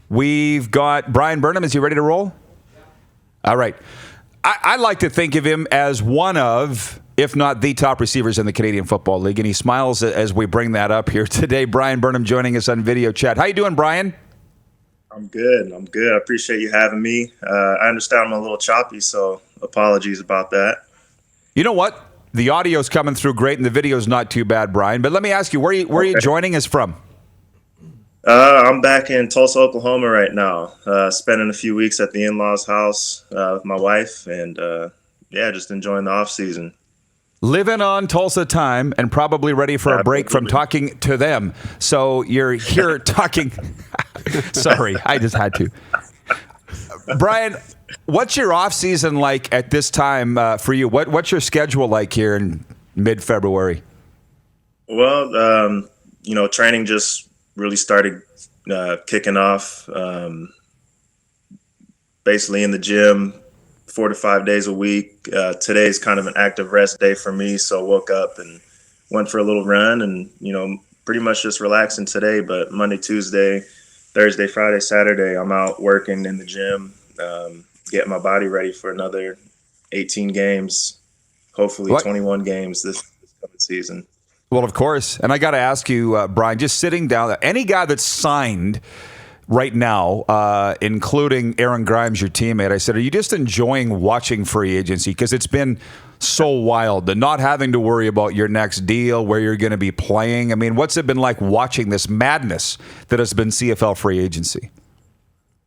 We've got Brian Burnham. Is he ready to roll? All right. I like to think of him as one of, if not the top receivers in the Canadian Football League, and he smiles as we bring that up here today. Brian Burnham joining us on video chat. How you doing, Brian? I'm good. I appreciate you having me. I understand I'm a little choppy, so apologies about that. You know what? The audio's coming through great, and the video's not too bad, Brian. But let me ask you, where are you joining us from? I'm back in Tulsa, Oklahoma right now, spending a few weeks at the in-laws' house with my wife, and just enjoying the off season. Living on Tulsa time and probably ready for a break from talking to them. So you're here talking. Sorry, I just had to. Brian, what's your off season like at this time for you? What's your schedule like here in mid-February? Well, training just really started kicking off. Basically in the gym 4 to 5 days a week. Today's kind of an active rest day for me, so woke up and went for a little run and, pretty much just relaxing today. But Monday, Tuesday, Thursday, Friday, Saturday, I'm out working in the gym, getting my body ready for another 18 games, hopefully 21 games this coming season. Well, of course. And I got to ask you, Brian, just sitting down, any guy that's signed right now, including Aaron Grimes, your teammate, I said, are you just enjoying watching free agency? Because it's been so wild, the not having to worry about your next deal, where you're going to be playing. I mean, what's it been like watching this madness that has been CFL free agency?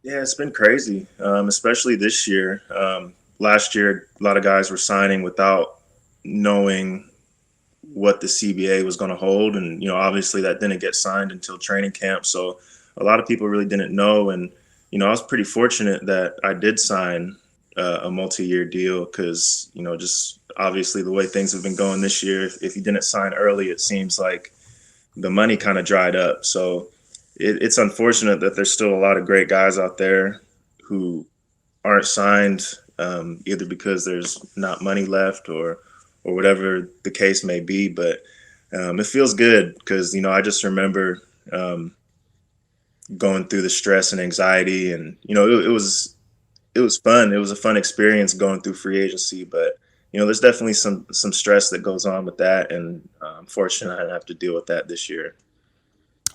Yeah, it's been crazy, especially this year. Last year, a lot of guys were signing without knowing what the CBA was going to hold. And, obviously that didn't get signed until training camp. So a lot of people really didn't know. And, I was pretty fortunate that I did sign a multi-year deal because, just obviously the way things have been going this year, if you didn't sign early, it seems like the money kind of dried up. So it's unfortunate that there's still a lot of great guys out there who aren't signed, either because there's not money left or whatever the case may be. But it feels good because, I just remember going through the stress and anxiety, and it was fun. It was a fun experience going through free agency, but there's definitely some stress that goes on with that, and I'm fortunate I didn't have to deal with that this year.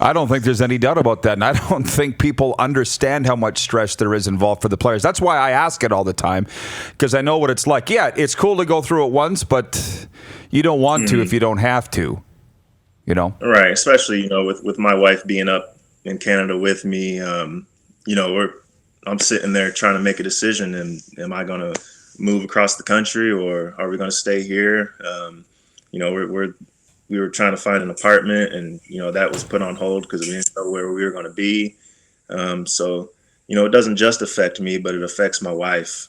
I don't think there's any doubt about that, and I don't think people understand how much stress there is involved for the players. That's why I ask it all the time, because I know what it's like. Yeah, it's cool to go through it once, but you don't want to if you don't have to, Right, especially, with my wife being up in Canada with me, I'm sitting there trying to make a decision, and am I going to move across the country or are we going to stay here? We were trying to find an apartment, and that was put on hold because we didn't know where we were going to be. So it doesn't just affect me, but it affects my wife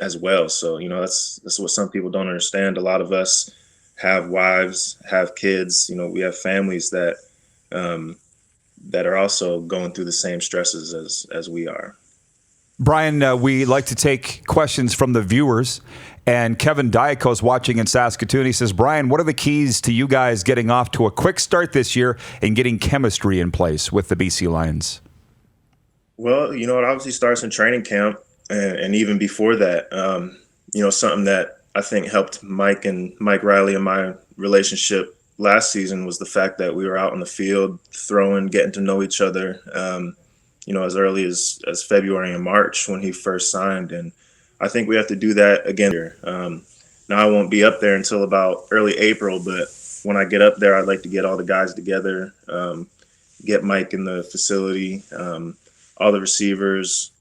as well. So that's what some people don't understand. A lot of us have wives, have kids. We have families that are also going through the same stresses as we are. Brian, we like to take questions from the viewers, and Kevin Diaco's watching in Saskatoon. He says, Brian, what are the keys to you guys getting off to a quick start this year and getting chemistry in place with the BC Lions? Well, it obviously starts in training camp, and even before that, something that I think helped Mike Riley and my relationship last season was the fact that we were out in the field throwing, getting to know each other, as early as February and March when he first signed. And I think we have to do that again here. Now I won't be up there until about early April, but when I get up there, I'd like to get all the guys together, get Mike in the facility, all the receivers,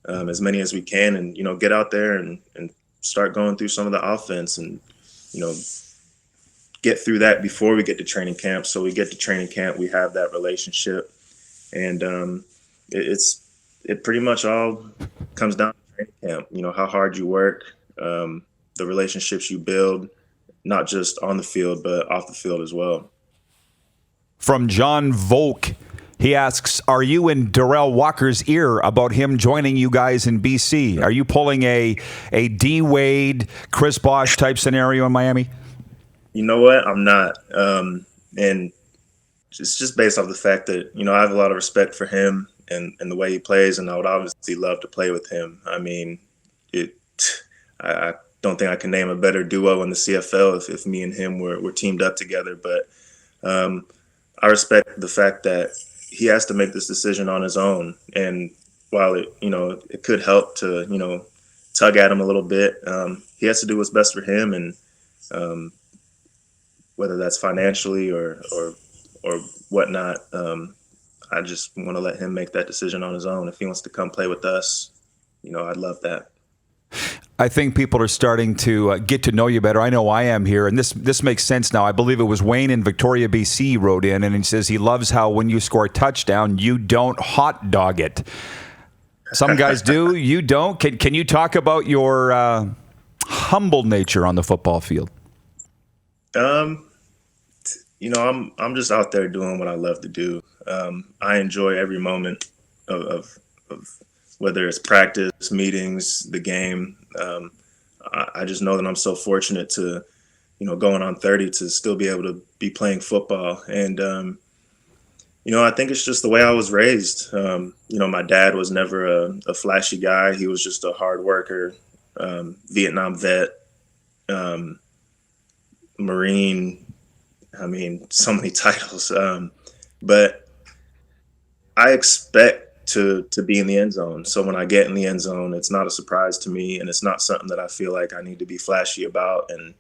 as many as we can, and, get out there and start going through some of the offense and, get through that before we get to training camp. So we get to training camp, we have that relationship, and it pretty much all comes down to training camp. How hard you work, the relationships you build, not just on the field but off the field as well. From John Volk, he asks, are you in Darrell Walker's ear about him joining you guys in BC? Are you pulling a D Wade, Chris Bosh type scenario in Miami? You know what? I'm not. And it's just based off the fact that, I have a lot of respect for him. and the way he plays, and I would obviously love to play with him. I mean, I don't think I can name a better duo in the CFL if me and him were teamed up together. But I respect the fact that he has to make this decision on his own. And while it could help to, tug at him a little bit, he has to do what's best for him. And whether that's financially or whatnot, I just want to let him make that decision on his own. If he wants to come play with us, I'd love that. I think people are starting to get to know you better. I know I am here, and this makes sense now. I believe it was Wayne in Victoria, BC, wrote in, and he says he loves how when you score a touchdown, you don't hot dog it. Some guys do, you don't. Can you talk about your humble nature on the football field? I'm just out there doing what I love to do. I enjoy every moment of whether it's practice, meetings, the game. I just know that I'm so fortunate to, going on 30 to still be able to be playing football. And, I think it's just the way I was raised. My dad was never a flashy guy. He was just a hard worker, Vietnam vet, Marine. I mean, so many titles. But I expect to be in the end zone. So when I get in the end zone, it's not a surprise to me, and it's not something that I feel like I need to be flashy about and,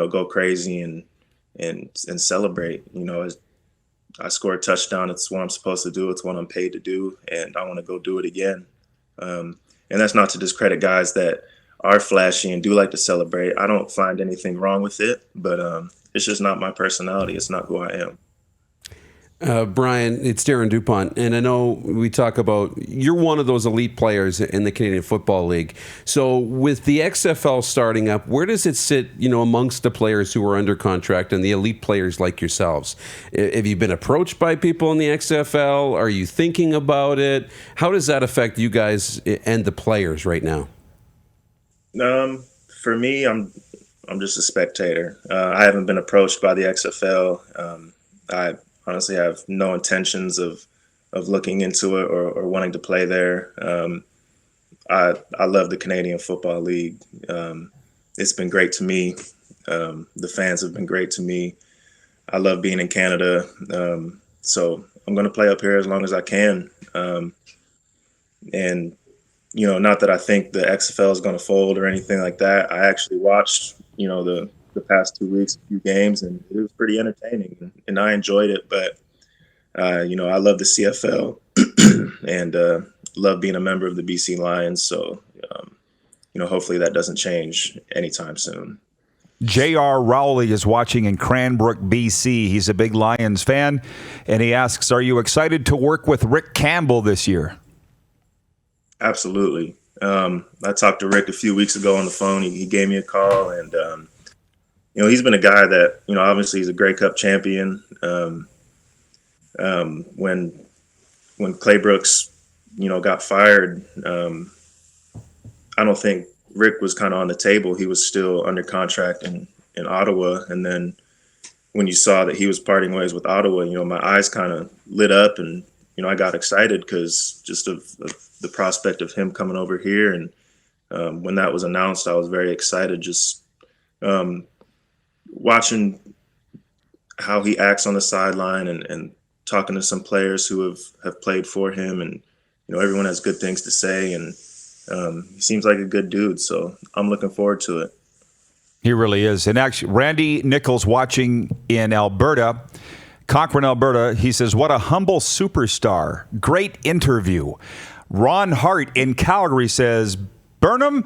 go crazy and celebrate. I score a touchdown. It's what I'm supposed to do. It's what I'm paid to do, and I want to go do it again. And that's not to discredit guys that are flashy and do like to celebrate. I don't find anything wrong with it, but it's just not my personality. It's not who I am. Bryan, it's Darren DuPont, and I know we talk about you're one of those elite players in the Canadian Football League. So with the XFL starting up, where does it sit, amongst the players who are under contract and the elite players like yourselves? Have you been approached by people in the XFL? Are you thinking about it? How does that affect you guys and the players right now? For me, I'm just a spectator. I haven't been approached by the XFL. I honestly have no intentions of looking into it or wanting to play there. I love the Canadian Football League. It's been great to me. The fans have been great to me. I love being in Canada. So I'm going to play up here as long as I can. And, not that I think the XFL is going to fold or anything like that. I actually watched, the past 2 weeks, a few games, and it was pretty entertaining, and I enjoyed it. But, I love the CFL and love being a member of the BC Lions. So, hopefully that doesn't change anytime soon. J.R. Rowley is watching in Cranbrook, BC. He's a big Lions fan, and he asks, are you excited to work with Rick Campbell this year? Absolutely. I talked to Rick a few weeks ago on the phone. He gave me a call, and he's been a guy that, obviously he's a Grey Cup champion. When Clay Brooks, got fired, I don't think Rick was kind of on the table. He was still under contract in Ottawa. And then when you saw that he was parting ways with Ottawa, my eyes kind of lit up, and, I got excited because just of the prospect of him coming over here. And when that was announced, I was very excited, just watching how he acts on the sideline and talking to some players who have played for him, and everyone has good things to say, and he seems like a good dude, so I'm looking forward to it. He really is. And actually, Randy Nichols watching in Alberta, Cochrane, Alberta, he says, what a humble superstar. Great interview. Ron Hart in Calgary says, Burnham,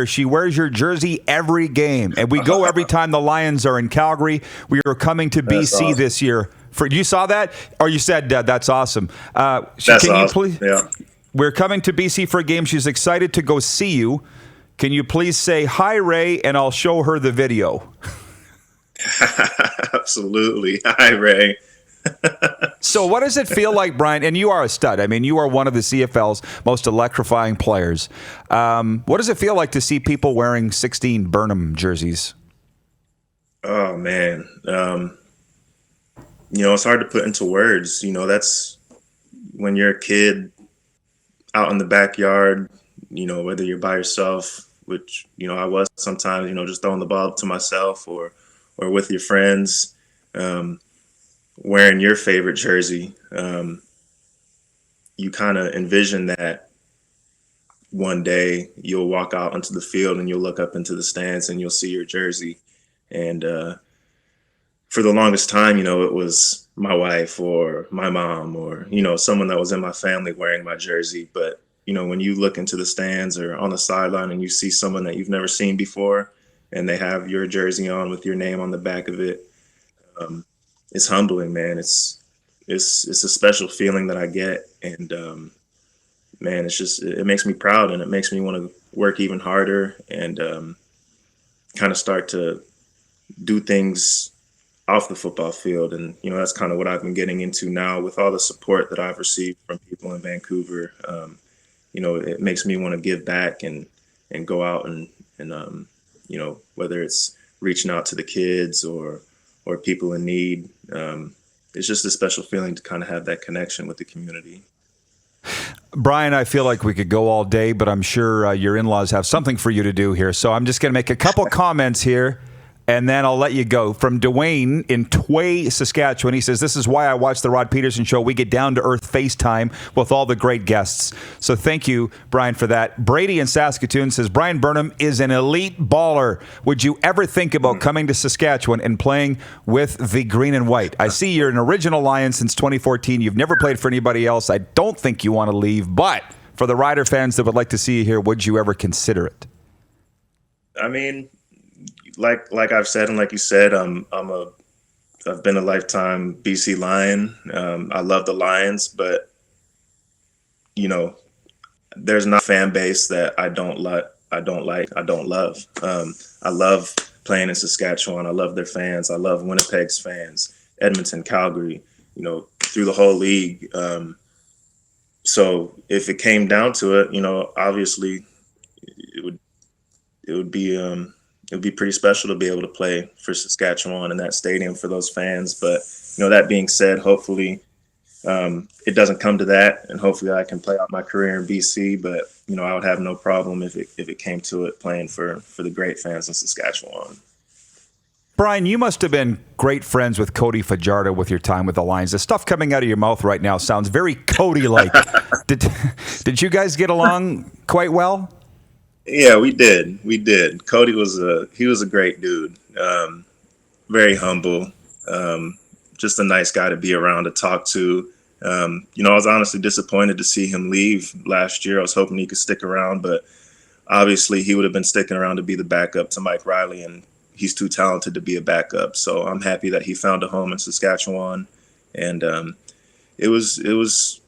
she wears your jersey every game, and we go every time the Lions are in Calgary. We are coming to BC awesome. This year. You saw that, or you said that's awesome. That's awesome. You please, yeah. We're coming to BC for a game. She's excited to go see you. Can you please say hi, Ray, and I'll show her the video. Absolutely, hi, Ray. So what does it feel like, Bryan? And you are a stud. I mean, you are one of the CFL's most electrifying players. What does it feel like to see people wearing 16 Burnham jerseys? Oh, man. it's hard to put into words. That's when you're a kid out in the backyard, whether you're by yourself, which, I was sometimes, just throwing the ball up to myself or with your friends, wearing your favorite jersey. You kind of envision that one day you'll walk out onto the field and you'll look up into the stands and you'll see your jersey. And for the longest time, it was my wife or my mom or, someone that was in my family wearing my jersey. But, when you look into the stands or on the sideline and you see someone that you've never seen before and they have your jersey on with your name on the back of it, it's humbling, man. It's a special feeling that I get. And, man, it makes me proud and it makes me want to work even harder and kind of start to do things off the football field. And, that's kind of what I've been getting into now with all the support that I've received from people in Vancouver. It makes me want to give back and go out and whether it's reaching out to the kids or people in need. It's just a special feeling to kind of have that connection with the community. Bryan, I feel like we could go all day, but I'm sure your in-laws have something for you to do here. So I'm just going to make a couple comments here, and then I'll let you go. From Dwayne in Tway, Saskatchewan, he says, this is why I watch the Rod Pedersen Show. We get down-to-earth FaceTime with all the great guests. So thank you, Bryan, for that. Brady in Saskatoon says, Bryan Burnham is an elite baller. Would you ever think about coming to Saskatchewan and playing with the green and white? I see you're an original Lion since 2014. You've never played for anybody else. I don't think you want to leave. But for the Rider fans that would like to see you here, would you ever consider it? I mean, like I've said and like you said, I've been a lifetime BC Lion. I love the Lions, but there's not a fan base that I don't love. I love playing in Saskatchewan. I love their fans. I love Winnipeg's fans, Edmonton, Calgary, through the whole league. So if it came down to it, obviously it would be pretty special to be able to play for Saskatchewan in that stadium for those fans. But, that being said, hopefully it doesn't come to that. And hopefully I can play out my career in BC. But, I would have no problem if it came to it playing for the great fans in Saskatchewan. Bryan, you must have been great friends with Cody Fajardo with your time with the Lions. The stuff coming out of your mouth right now sounds very Cody-like. Did you guys get along quite well? Yeah, we did. Cody was a great dude. Very humble. Just a nice guy to be around, to talk to. I was honestly disappointed to see him leave last year. I was hoping he could stick around, but obviously he would have been sticking around to be the backup to Mike Riley, and he's too talented to be a backup. So I'm happy that he found a home in Saskatchewan. And it was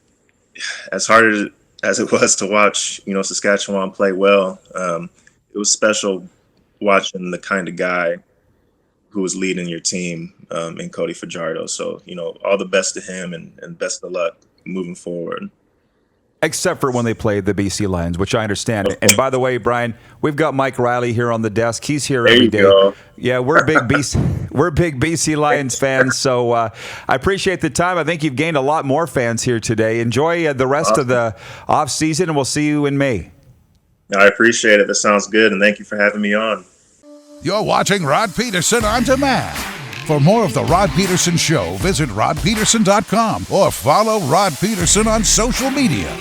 as hard as it was to watch, Saskatchewan play well. It was special watching the kind of guy who was leading your team in Cody Fajardo. So, all the best to him and best of luck moving forward. Except for when they played the BC Lions, which I understand. And by the way, Bryan, we've got Mike Riley here on the desk. He's here every day. Go. Yeah, we're big BC Lions fans. So I appreciate the time. I think you've gained a lot more fans here today. Enjoy the rest of the off season, and we'll see you in May. I appreciate it. That sounds good, and thank you for having me on. You're watching Rod Pedersen On Demand. For more of The Rod Pedersen Show, visit rodpedersen.com or follow Rod Pedersen on social media.